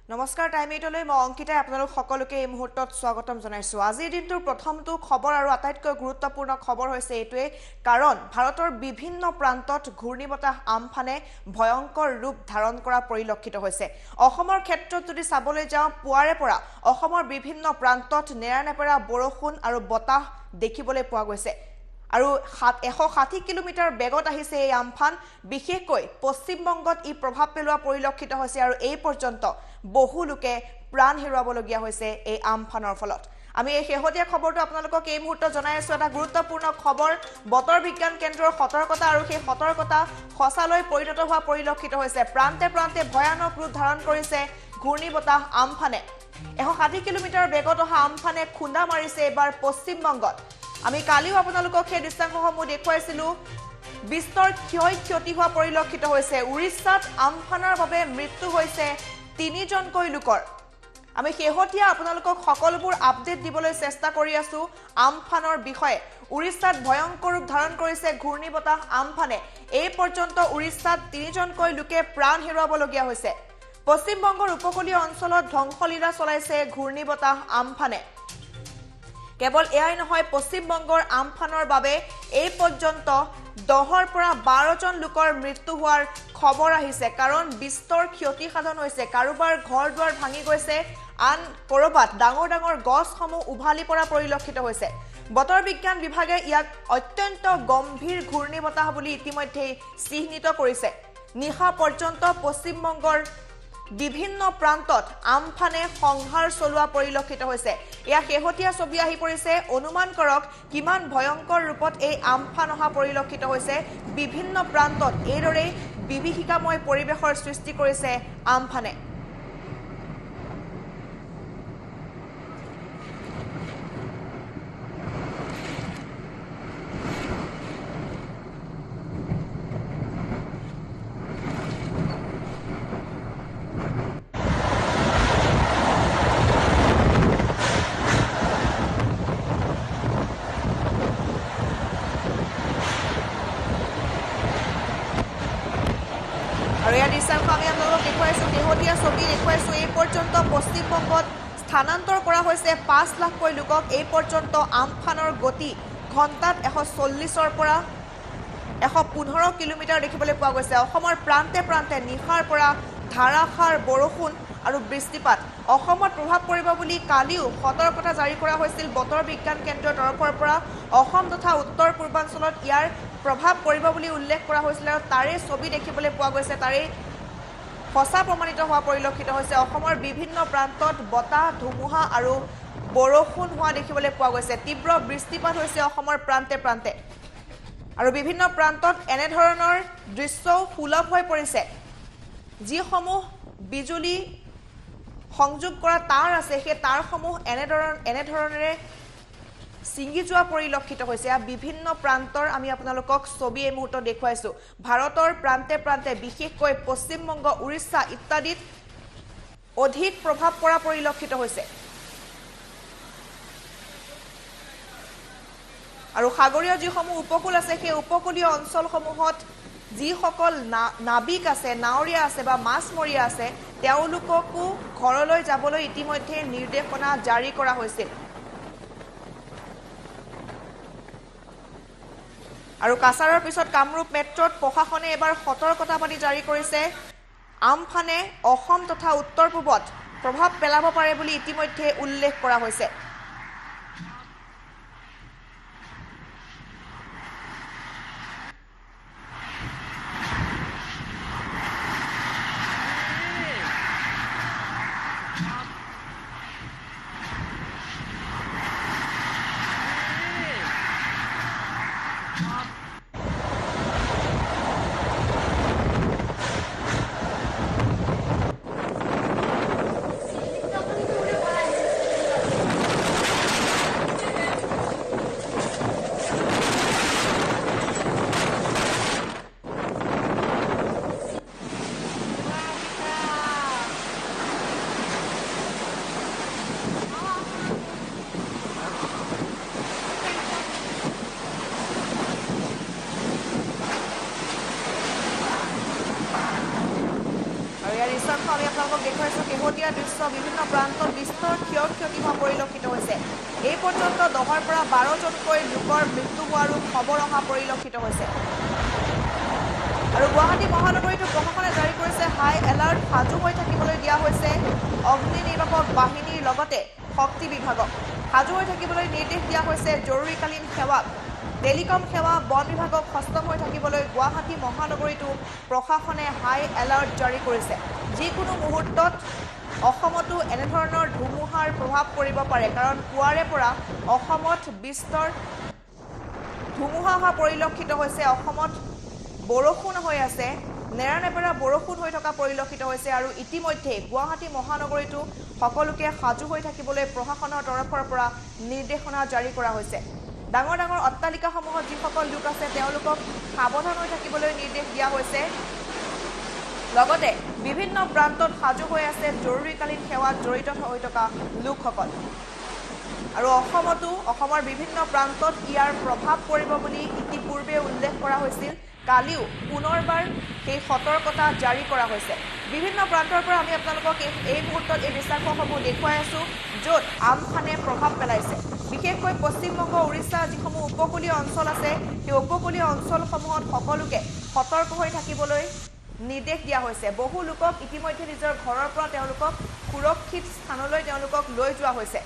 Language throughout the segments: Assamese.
নমস্কাৰ টাইমেটলৈ মই অংকিতাই আপোনালোক সকলোকে এই মুহূৰ্তত স্বাগতম জনাইছো। আজিৰ দিনটোৰ প্ৰথমটো খবৰ আৰু আটাইতকৈ গুৰুত্বপূৰ্ণ খবৰ হৈছে এইটোৱে, কাৰণ ভাৰতৰ বিভিন্ন প্ৰান্তত ঘূৰ্ণীবতাহ আমফানে ভয়ংকৰ ৰূপ ধাৰণ কৰা পৰিলক্ষিত হৈছে। অসমৰ ক্ষেত্ৰত যদি চাবলৈ যাওঁ, পুৱাৰে পৰা অসমৰ বিভিন্ন প্ৰান্তত নেৰানেপেৰা বৰষুণ আৰু বতাহ দেখিবলৈ পোৱা গৈছে। আৰু 160 কিলোমিটাৰ বেগত আহিছে এই আমফান। বিশেষকৈ পশ্চিমবংগত ই প্ৰভাৱ পেলোৱা পৰিলক্ষিত হৈছে আৰু এই পৰ্যন্ত বহু লোকে প্ৰাণ হেৰুৱাবলগীয়া হৈছে এই আমফানৰ ফলত। আমি এই শেহতীয়া খবৰটো আপোনালোকক এই মুহূৰ্তত জনাই আছো। এটা গুৰুত্বপূৰ্ণ খবৰ, বতৰ বিজ্ঞান কেন্দ্ৰৰ সতৰ্কতা, আৰু সেই সতৰ্কতা সঁচালৈ পৰিণত হোৱা পৰিলক্ষিত হৈছে। প্ৰান্তে প্ৰান্তে ভয়ানক ৰূপ ধাৰণ কৰিছে ঘূৰ্ণীবতাহ আমফানে। 160 কিলোমিটাৰ বেগত অহা আমফানে খুন্দা মাৰিছে এইবাৰ পশ্চিমবংগত। আমি কালিও আপোনালোকক সেই দৃশ্যাংশসমূহ দেখুৱাইছিলোঁ। বিস্তৰ ক্ষতি হোৱা পৰিলক্ষিত হৈছে। উৰিষ্যাত আমফানৰ বাবে মৃত্যু হৈছে 3জনকৈ লোকৰ। আমি শেহতীয়া আপোনালোকক সকলোবোৰ আপডেট দিবলৈ চেষ্টা কৰি আছো আমফানৰ বিষয়ে। উৰিষ্যাত ভয়ংকৰ ৰূপ ধাৰণ কৰিছে ঘূৰ্ণীবতাহ আমফানে। এই পৰ্যন্ত উৰিষ্যাত 3জনকৈ লোকে প্ৰাণ হেৰুৱাবলগীয়া হৈছে। পশ্চিমবংগৰ উপকূলীয় অঞ্চলত ধ্বংসলীলা চলাইছে ঘূৰ্ণীবতাহ আমফানে। কেৱল এয়াই নহয়, পশ্চিমবংগৰ আমফানৰ বাবে এই পৰ্যন্ত 10ৰ পৰা 12জন লোকৰ মৃত্যু হোৱাৰ খবৰ আহিছে। কাৰণ বিস্তৰ ক্ষতি সাধন হৈছে। কাৰোবাৰ ঘৰ দুৱাৰ ভাঙি গৈছে, আন ক'ৰবাত ডাঙৰ ডাঙৰ গছসমূহ উভালি পৰা পৰিলক্ষিত হৈছে। বতৰ বিজ্ঞান বিভাগে ইয়াক অত্যন্ত গম্ভীৰ ঘূৰ্ণীবতাহ বুলি ইতিমধ্যেই চিহ্নিত কৰিছে। নিশা পৰ্যন্ত পশ্চিমবংগৰ বিভিন্ন প্ৰান্তত আমফানে সংহাৰ চলোৱা পৰিলক্ষিত হৈছে। এয়া শেহতীয়া ছবি আহি পৰিছে। অনুমান কৰক কিমান ভয়ংকৰ ৰূপত এই আমফান অহা পৰিলক্ষিত হৈছে। বিভিন্ন প্ৰান্তত এইদৰেই বিভীষিকাময় পৰিৱেশৰ সৃষ্টি কৰিছে আমফানে। আৰু ইয়াৰ দৃশ্যাংশ আমি আপোনালোকক দেখুৱাইছো, শেহতীয়া ছবি দেখুৱাইছো। এই পৰ্যন্ত পশ্চিমবংগত স্থানান্তৰ কৰা হৈছে 5 লাখকৈ লোকক। এই পৰ্যন্ত আমফানৰ গতি ঘণ্টাত 140ৰ পৰা 115 কিলোমিটাৰ দেখিবলৈ পোৱা গৈছে। অসমৰ প্ৰান্তে প্ৰান্তে নিশাৰ পৰা ধাৰাসাৰ বৰষুণ আৰু বৃষ্টিপাত। অসমত প্ৰভাৱ পৰিব বুলি কালিও সতৰ্কতা জাৰি কৰা হৈছিল বতৰ বিজ্ঞান কেন্দ্ৰৰ তৰফৰ পৰা। অসম তথা উত্তৰ পূৰ্বাঞ্চলত ইয়াৰ প্ৰভাৱ পৰিব বুলি উল্লেখ কৰা হৈছিল আৰু তাৰে ছবি দেখিবলৈ পোৱা গৈছে। তাৰে সঁচা প্ৰমাণিত হোৱা পৰিলক্ষিত হৈছে। অসমৰ বিভিন্ন প্ৰান্তত বতাহ, ধুমুহা আৰু বৰষুণ হোৱা দেখিবলৈ পোৱা গৈছে। তীব্ৰ বৃষ্টিপাত হৈছে অসমৰ প্ৰান্তে প্ৰান্তে। আৰু বিভিন্ন প্ৰান্তত এনেধৰণৰ দৃশ্যও সুলভ হৈ পৰিছে। যিসমূহ বিজুলী সংযোগ কৰা তাঁৰ আছে, সেই তাঁৰসমূহ এনেধৰণেৰে ছিঙি যোৱা পৰিলক্ষিত হৈছে। বিভিন্ন প্ৰান্তৰ আমি আপোনালোকক ছবি এই মুহূৰ্তত দেখুৱাইছো। ভাৰতৰ প্ৰান্তে প্ৰান্তে বিশেষকৈ পশ্চিমবংগ, উৰিষ্যা ইত্যাদিত অধিক প্ৰভাৱ পৰা পৰিলক্ষিত হৈছে। আৰু সাগৰীয় যিসমূহ উপকূল আছে, সেই উপকূলীয় অঞ্চলসমূহত যিসকল নাবিক আছে, নাৱৰীয়া আছে বা মাছমৰীয়া আছে, তেওঁলোককো ঘৰলৈ যাবলৈ ইতিমধ্যে নিৰ্দেশনা জাৰি কৰা হৈছিল। আৰু কাছাৰৰ পিছত কামৰূপ মেট্ৰত প্ৰশাসনে এবাৰ সতৰ্কতাবাণী জাৰি কৰিছে। আমফানে অসম তথা উত্তৰ পূবত প্ৰভাৱ পেলাব পাৰে বুলি ইতিমধ্যে উল্লেখ কৰা হৈছে। আপোনালোকক দেখুৱাইছোঁ শেহতীয়া দৃশ্য বিভিন্ন প্ৰান্তত বিস্তৰ ক্ষতি হোৱা পৰিলক্ষিত হৈছে এই পৰ্যন্ত 10ৰ পৰা 12জনকৈ লোকৰ মৃত্যু হোৱাৰো খবৰ অহা পৰিলক্ষিত হৈছে আৰু গুৱাহাটী মহানগৰীতো প্ৰশাসনে জাৰি কৰিছে হাই এলাৰ্ট সাজু হৈ থাকিবলৈ দিয়া হৈছে অগ্নি নিৰ্বাপক বাহিনীৰ লগতে শক্তি বিভাগক সাজু হৈ থাকিবলৈ নিৰ্দেশ দিয়া হৈছে জৰুৰীকালীন সেৱাক টেলিকম সেৱা বন বিভাগক সষ্টম হৈ থাকিবলৈ গুৱাহাটী মহানগৰীতো প্ৰশাসনে হাই এলাৰ্ট জাৰি কৰিছে যিকোনো মুহূৰ্তত অসমতো এনেধৰণৰ ধুমুহাৰ প্ৰভাৱ পৰিব পাৰে কাৰণ পুৱাৰে পৰা অসমত বিস্তৰ ধুমুহা অহা পৰিলক্ষিত হৈছে অসমত বৰষুণ হৈ আছে নেৰানেপেৰা বৰষুণ হৈ থকা পৰিলক্ষিত হৈছে আৰু ইতিমধ্যে গুৱাহাটী মহানগৰীতো সকলোকে সাজু হৈ থাকিবলৈ প্ৰশাসনৰ তৰফৰ পৰা নিৰ্দেশনা জাৰি কৰা হৈছে ডাঙৰ ডাঙৰ অট্টালিকাসমূহত যিসকল লোক আছে তেওঁলোকক সাৱধান হৈ থাকিবলৈ নিৰ্দেশ দিয়া হৈছে লগতে বিভিন্ন প্ৰান্তত সাজু হৈ আছে জৰুৰীকালীন সেৱাত জড়িত হৈ থকা লোকসকল আৰু অসমৰ বিভিন্ন প্ৰান্তত ইয়াৰ প্ৰভাৱ পৰিব বুলি ইতিপূৰ্বে উল্লেখ কৰা হৈছিল কালিও পুনৰবাৰ সেই সতৰ্কতা জাৰি কৰা হৈছে বিভিন্ন প্ৰান্তৰ পৰা আমি আপোনালোকক এই মুহূৰ্তত এই দৃশ্যাংশসমূহ দেখুৱাই আছো য'ত আমফানে প্ৰভাৱ পেলাইছে বিশেষকৈ পশ্চিমবংগ উৰিষ্যা যিসমূহ উপকূলীয় অঞ্চল আছে সেই উপকূলীয় অঞ্চলসমূহত সকলোকে সতৰ্ক হৈ থাকিবলৈ নিৰ্দেশ দিয়া হৈছে বহু লোকক ইতিমধ্যে নিজৰ ঘৰৰ পৰা তেওঁলোকক সুৰক্ষিত স্থানলৈ তেওঁলোকক লৈ যোৱা হৈছে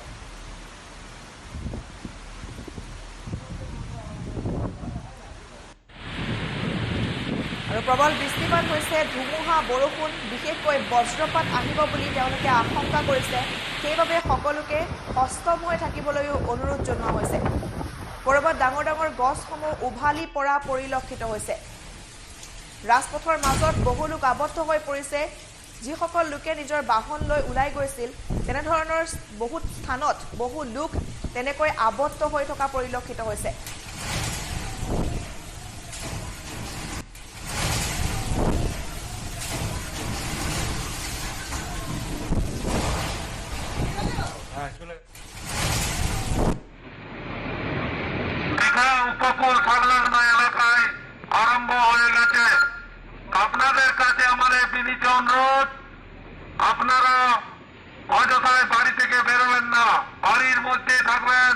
আৰু প্ৰবল বৃষ্টিপাত হৈছে ধুমুহা বৰষুণ বিশেষকৈ বজ্ৰপাত আহিব বুলি তেওঁলোকে আশংকা কৰিছে সেইবাবে সকলোকে সষ্টম হৈ থাকিবলৈও অনুৰোধ জনোৱা হৈছে ক'ৰবাত ডাঙৰ ডাঙৰ গছসমূহ উভালি পৰা পৰিলক্ষিত হৈছে ৰাজপথৰ মাজত বহু লোক আবদ্ধ হৈ পৰিছে যিসকল লোকে নিজৰ বাহন লৈ ওলাই গৈছিল তেনেধৰণৰ বহুত স্থানত বহু লোক তেনেকৈ আবদ্ধ হৈ থকা পৰিলক্ষিত হৈছে উপকূল সংলগ্ন এলাকায় আরম্ভ হয়ে গেছে আপনাদের কাছে আমাদের বিনীত অনুরোধ আপনারা অযথায় বাড়ি থেকে বেরোবেন না বাড়ির মধ্যে থাকবেন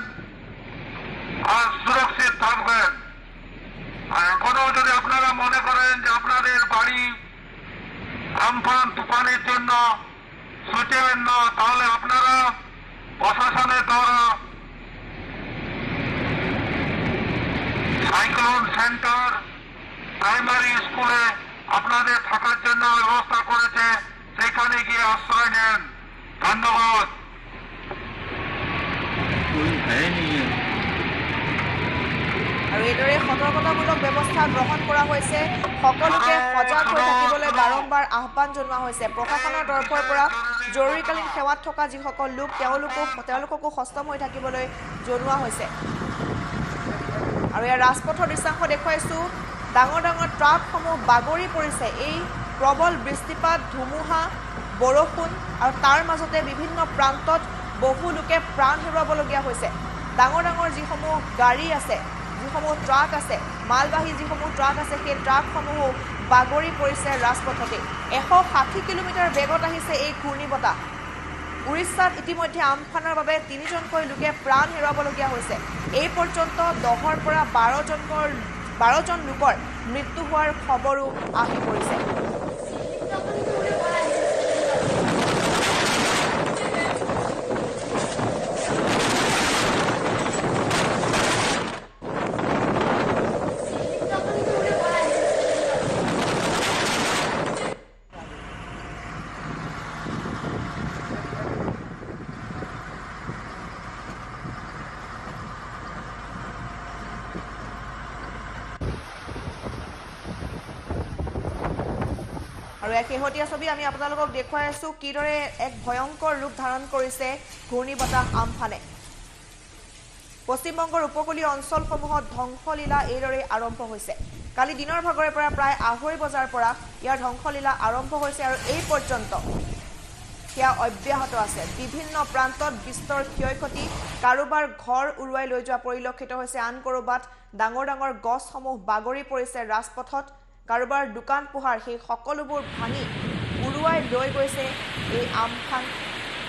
আর সুরক্ষিত থাকবেন এখনো যদি আপনারা মনে করেন যে আপনাদের বাড়ি আমফান তুফানের জন্য ছুটেবেন না তাহলে আপনারা প্রশাসনের দ্বারা সাইক্লোন সেন্টার প্রাইমারি স্কুলে আপনাদের থাকার জন্য ব্যবস্থা করেছে সেখানে গিয়ে আশ্রয় নেন ধন্যবাদ আৰু এইদৰে সতৰ্কতামূলক ব্যৱস্থা গ্ৰহণ কৰা হৈছে সকলোকে সজাগ হৈ থাকিবলৈ বাৰম্বাৰ আহ্বান জনোৱা হৈছে প্ৰশাসনৰ তৰফৰ পৰা জৰুৰীকালীন সেৱাত থকা যিসকল লোক তেওঁলোককো সষ্টম হৈ থাকিবলৈ জনোৱা হৈছে আৰু ইয়াৰ ৰাজপথৰ দৃশ্যাংশ দেখুৱাইছোঁ ডাঙৰ ডাঙৰ ট্ৰাকসমূহ বাগৰি পৰিছে এই প্ৰবল বৃষ্টিপাত ধুমুহা বৰষুণ আৰু তাৰ মাজতে বিভিন্ন প্ৰান্তত বহু লোকে প্ৰাণ হেৰুৱাবলগীয়া হৈছে ডাঙৰ ডাঙৰ যিসমূহ গাড়ী আছে যিসমূহ ট্ৰাক আছে মালবাহী যিসমূহ ট্ৰাক আছে সেই ট্ৰাকসমূহো বাগৰি পৰিছে ৰাজপথতে 160 কিলোমিটাৰ বেগত আহিছে এই ঘূৰ্ণীবতাহ উৰিষ্যাত ইতিমধ্যে আমফানৰ বাবে 3জনকৈ লোকে প্ৰাণ হেৰুৱাবলগীয়া হৈছে এই পৰ্যন্ত 10ৰ পৰা 12জন লোকৰ মৃত্যু হোৱাৰ খবৰো আহি পৰিছে আৰু এক শেহতীয়া ছবি আমি আপোনালোকক দেখুৱাই আছো কিদৰে এক ভয়ংকৰ ৰূপ ধাৰণ কৰিছে ঘূৰ্ণীবতাহ আমফানে পশ্চিমবংগৰ উপকূলীয় অঞ্চলসমূহত ধ্বংসলীলা এইদৰে আৰম্ভ হৈছে কালি দিনৰ ভাগৰে পৰা প্ৰায় 2:30 বজাৰ পৰা ইয়াৰ ধ্বংসলীলা আৰম্ভ হৈছে আৰু এই পৰ্যন্ত সেয়া অব্যাহত আছে বিভিন্ন প্ৰান্তত বিস্তৰ ক্ষয়ক্ষতি কাৰোবাৰ ঘৰ উৰুৱাই লৈ যোৱা পৰিলক্ষিত হৈছে আন কৰবাত ডাঙৰ ডাঙৰ গছসমূহ বাগৰি পৰিছে ৰাজপথত কাৰোবাৰ দোকান পোহাৰ সেই সকলোবোৰ ভাঙি উৰুৱাই উৰুৱাই লৈ গৈছে এই আমফান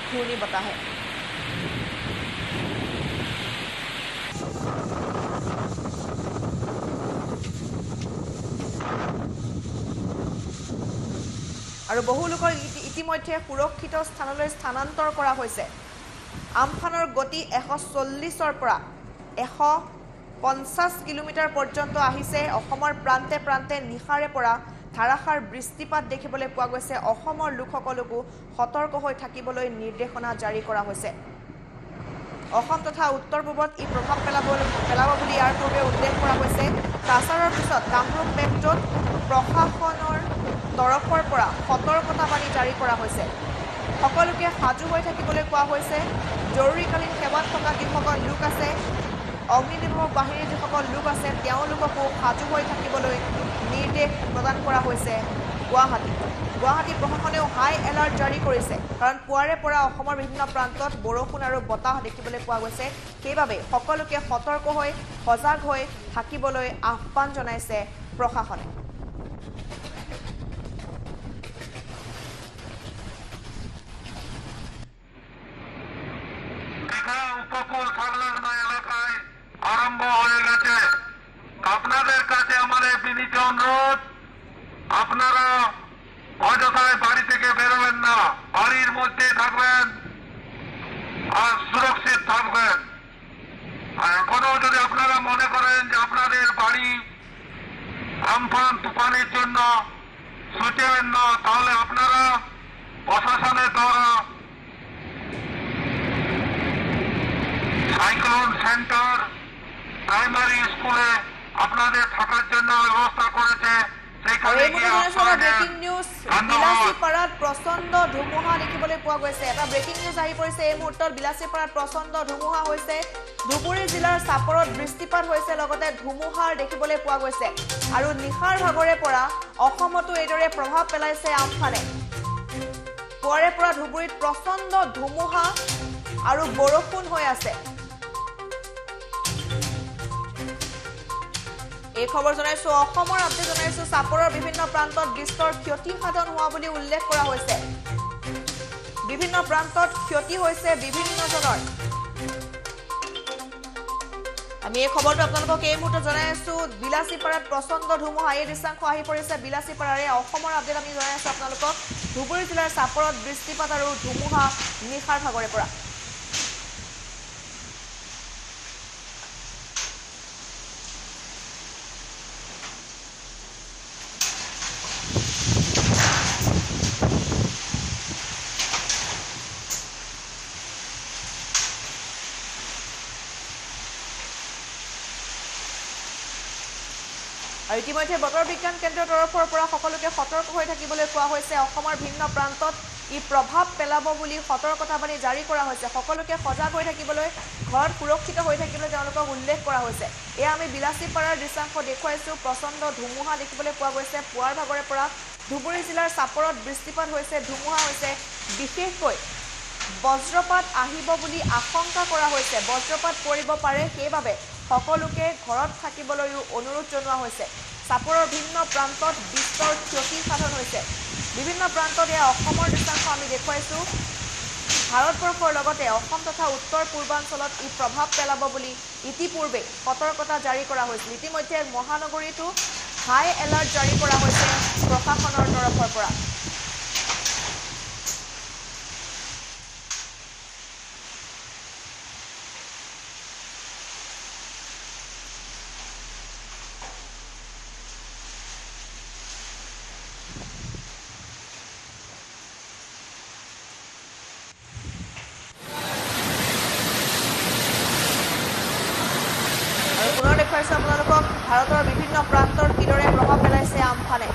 ঘূৰ্ণী বতাহে। আৰু বহু লোকৰ ইতিমধ্যে সুৰক্ষিত স্থানলৈ স্থানান্তৰ কৰা হৈছে। আমফানৰ গতি 140ৰ পৰা 150 কিলোমিটাৰ পৰ্যন্ত আহিছে। অসমৰ প্ৰান্তে প্ৰান্তে নিশাৰে পৰা ধাৰাসাৰ বৃষ্টিপাত দেখিবলৈ পোৱা গৈছে। অসমৰ লোকসকলকো সতৰ্ক হৈ থাকিবলৈ নিৰ্দেশনা জাৰি কৰা হৈছে। অসম তথা উত্তৰ পূবত ই প্ৰভাৱ পেলাব বুলি ইয়াৰ পূৰ্বে উল্লেখ কৰা হৈছে। কাছাৰৰ পিছত কামৰূপ মেট্ৰত প্ৰশাসনৰ তৰফৰ পৰা সতৰ্কতাবাণী জাৰি কৰা হৈছে। সকলোকে সাজু হৈ থাকিবলৈ কোৱা হৈছে। জৰুৰীকালীন সেৱাত থকা যিসকল লোক আছে, অগ্নিনিৰ্বাপক বাহিনীৰ যিসকল লোক আছে, তেওঁলোককো সাজু হৈ থাকিবলৈ নিৰ্দেশ প্ৰদান কৰা হৈছে। গুৱাহাটী প্ৰশাসনেও হাই এলাৰ্ট জাৰি কৰিছে, কাৰণ পুৱাৰে পৰা অসমৰ বিভিন্ন প্ৰান্তত বৰষুণ আৰু বতাহ দেখিবলৈ পোৱা গৈছে। সেইবাবে সকলোকে সতৰ্ক হৈ সজাগ হৈ থাকিবলৈ আহ্বান জনাইছে প্ৰশাসনে। উপকূল সংলগ্ন এলাকায় আরম্ভ হয়ে গেছে। আপনাদের কাছে আমাদের বিনীত অনুরোধ, আপনারা অযথায় বাড়ি থেকে বেরোবেন না, বাড়ির মধ্যে থাকবেন আর সুরক্ষিত থাকবেন। আর এখনো যদি আপনারা মনে করেন যে আপনাদের বাড়ি আমফান তুফানের জন্য ছুটেবেন না, তাহলে আপনারা প্রশাসনের দ্বারা সাইক্লোন সেন্টার প্রাইমারি স্কুলে আপনাদের থাকার জন্য ব্যবস্থা করেছে। ব্ৰেকিং নিউজ, বিলাসীপাৰাত প্ৰচণ্ড ধুমুহা দেখিবলৈ পোৱা গৈছে। এটা ব্ৰেকিং নিউজ আহি পৰিছে এই মুহূৰ্তত। বিলাসীপাৰাত প্ৰচণ্ড ধুমুহা হৈছে। ধুবুৰী জিলাৰ চাপৰত বৃষ্টিপাত হৈছে, লগতে ধুমুহাৰ দেখিবলৈ পোৱা গৈছে। আৰু নিশাৰ ভাগৰে পৰা অসমতো এইদৰে প্ৰভাৱ পেলাইছে আমফানে। পুৱাৰে পৰা ধুবুৰীত প্ৰচণ্ড ধুমুহা আৰু বৰষুণ হৈ আছে। এই খবৰ জনাইছো, অসমৰ আপডেট জনাইছো। চাপৰৰ বিভিন্ন প্ৰান্তত বিস্তৰ ক্ষতি সাধন হোৱা বুলি উল্লেখ কৰা হৈছে। বিভিন্ন প্ৰান্তত ক্ষতি হৈছে বিভিন্নজনৰ। আমি এই খবৰটো আপোনালোকক এই মুহূৰ্তত জনাই আছো। বিলাসীপাৰাত প্ৰচণ্ড ধুমুহা, এই দৃশ্যাংশ আহি পৰিছে বিলাসীপাৰাৰে। অসমৰ আপডেট আমি জনাই আছো আপোনালোকক। ধুবুৰী জিলাৰ চাপৰত বৃষ্টিপাত আৰু ধুমুহা নিশাৰ ভাগৰে পৰা। আৰু ইতিমধ্যে বতৰ বিজ্ঞান কেন্দ্ৰৰ তৰফৰ পৰা সকলোকে সতৰ্ক হৈ থাকিবলৈ কোৱা হৈছে। অসমৰ ভিন্ন প্ৰান্তত ই প্ৰভাৱ পেলাব বুলি সতৰ্কতাবাণী জাৰি কৰা হৈছে। সকলোকে সজাগ হৈ থাকিবলৈ, ঘৰত সুৰক্ষিত হৈ থাকিবলৈ তেওঁলোকক উল্লেখ কৰা হৈছে। এয়া আমি বিলাসীপাৰাৰ দৃশ্যাংশ দেখুৱাইছো। প্ৰচণ্ড ধুমুহা দেখিবলৈ পোৱা গৈছে। পুৱাৰ ভাগৰে পৰা ধুবুৰী জিলাৰ চাপৰত বৃষ্টিপাত হৈছে, ধুমুহা হৈছে। বিশেষকৈ বজ্ৰপাত আহিব বুলি আশংকা কৰা হৈছে। বজ্ৰপাত পৰিব পাৰে, সেইবাবে সকলোকে ঘৰত থাকিবলৈও অনুৰোধ জনোৱা হৈছে। চাপৰৰ ভিন্ন প্ৰান্তত বিস্তৰ ক্ষতি সাধন হৈছে। বিভিন্ন প্ৰান্তত এয়া অসমৰ দৃশ্যাংশ আমি দেখুৱাইছো। ভাৰতবৰ্ষৰ লগতে অসম তথা উত্তৰ পূৰ্বাঞ্চলত ই প্ৰভাৱ পেলাব বুলি ইতিপূৰ্বে সতৰ্কতা জাৰি কৰা হৈছিল। ইতিমধ্যে মহানগৰীতো হাই এলাৰ্ট জাৰি কৰা হৈছে প্ৰশাসনৰ তৰফৰ পৰা। আপোনালোকক ভাৰতৰ বিভিন্ন প্ৰান্তৰ কিদৰে প্ৰভাৱ পেলাইছে আমফানে।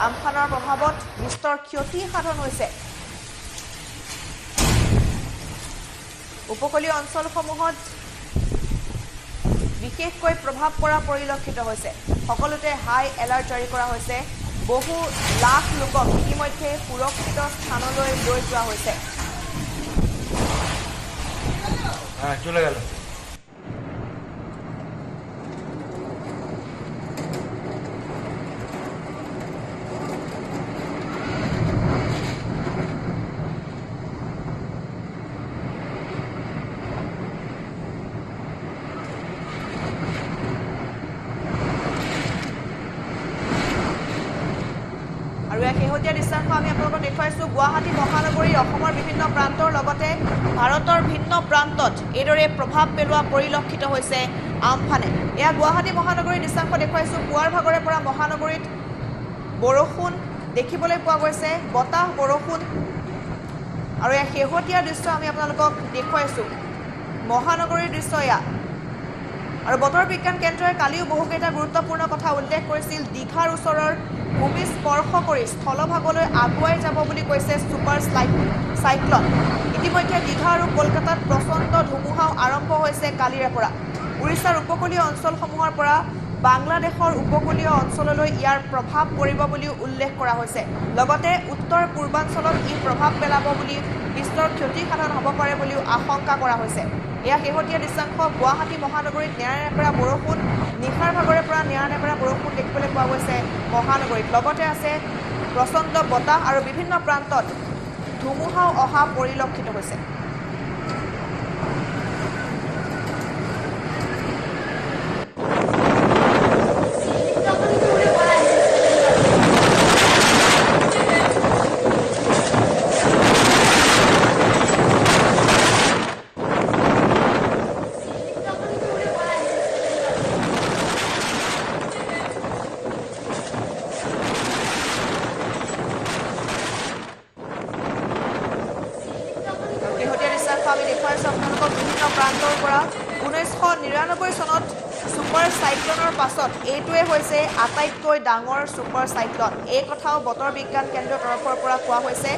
আমফানৰ প্ৰভাৱত বিস্তৰ ক্ষতি সাধন হৈছে। উপকূলীয় অঞ্চলসমূহত বিশেষকৈ প্ৰভাৱ পৰা পৰিলক্ষিত হৈছে। সকলোতে হাই এলাৰ্ট জাৰি কৰা হৈছে। বহু লাখ লোকক ইতিমধ্যে সুৰক্ষিত স্থানলৈ লৈ যোৱা হৈছে। চলে গেল। দেখুৱাইছো গুৱাহাটী মহানগৰীৰ অসমৰ বিভিন্ন প্ৰান্তৰ লগতে ভাৰতৰ ভিন্ন প্ৰান্তত এইদৰে প্ৰভাৱ পেলোৱা পৰিলক্ষিত হৈছে আমফানে এয়া গুৱাহাটী মহানগৰীৰ দৃশ্যাংশ দেখুৱাইছো পুৱাৰ ভাগৰে পৰা মহানগৰীত বৰষুণ দেখিবলৈ পোৱা গৈছে বতাহ বৰষুণ আৰু এই শেহতীয়া দৃশ্য আমি আপোনালোকক দেখুৱাইছো মহানগৰীৰ দৃশ্য এয়া আৰু বতৰ বিজ্ঞান কেন্দ্ৰই কালিও বহুকেইটা গুৰুত্বপূৰ্ণ কথা উল্লেখ কৰিছিল দীঘাৰ ওচৰৰ ভূমি স্পৰ্শ কৰি স্থলভাগলৈ আগুৱাই যাব বুলি কৈছে ছুপাৰ চাইক্লন ইতিমধ্যে দীঘা আৰু কলকাতাত প্ৰচণ্ড ধুমুহাও আৰম্ভ হৈছে কালিৰে পৰা উৰিষ্যাৰ উপকূলীয় অঞ্চলসমূহৰ পৰা বাংলাদেশৰ উপকূলীয় অঞ্চললৈ ইয়াৰ প্ৰভাৱ পৰিব বুলিও উল্লেখ কৰা হৈছে লগতে উত্তৰ পূৰ্বাঞ্চলত ই প্ৰভাৱ পেলাব বুলি বিস্তৰ ক্ষতিসাধন হ'ব পাৰে বুলিও আশংকা কৰা হৈছে এয়া শেহতীয়া দৃশ্যাংশ গুৱাহাটী মহানগৰীত নেৰানেপেৰা বৰষুণ নিশাৰ ভাগৰে পৰা নেৰানেপেৰা বৰষুণ দেখিবলৈ পোৱা গৈছে মহানগৰীত লগতে আছে প্ৰচণ্ড বতাহ আৰু বিভিন্ন প্ৰান্তত ধুমুহাও অহা পৰিলক্ষিত হৈছে আমি দেখুৱাইছো আপোনালোকক বিভিন্ন প্ৰান্তৰ পৰা 1999 চনত ছুপাৰ চাইক্লনৰ পাছত এইটোৱে হৈছে আটাইতকৈ ডাঙৰ ছুপাৰ চাইক্লন এই কথাও বতৰ বিজ্ঞান কেন্দ্ৰৰ তৰফৰ পৰা কোৱা হৈছে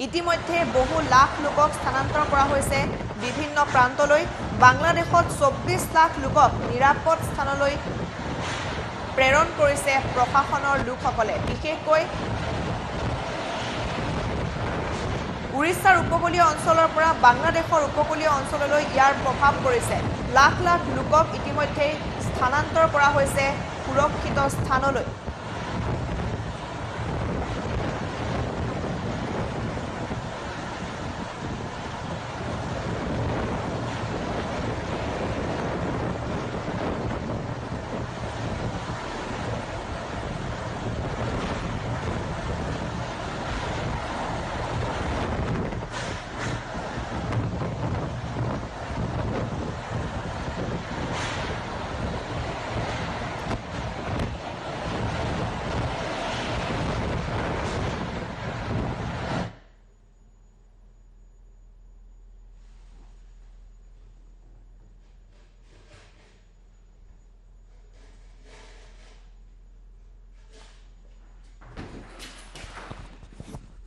ইতিমধ্যে বহু লাখ লোকক স্থানান্তৰ কৰা হৈছে বিভিন্ন প্ৰান্তলৈ বাংলাদেশত 24 লাখ লোকক নিৰাপদ স্থানলৈ প্ৰেৰণ কৰিছে প্ৰশাসনৰ লোকসকলে বিশেষকৈ উৰিষ্যাৰ উপকূলীয় অঞ্চলৰ পৰা বাংলাদেশৰ উপকূলীয় অঞ্চললৈ ইয়াৰ প্ৰভাৱ পৰিছে লাখ লাখ লোকক ইতিমধ্যে স্থানান্তৰ কৰা হৈছে সুৰক্ষিত স্থানলৈ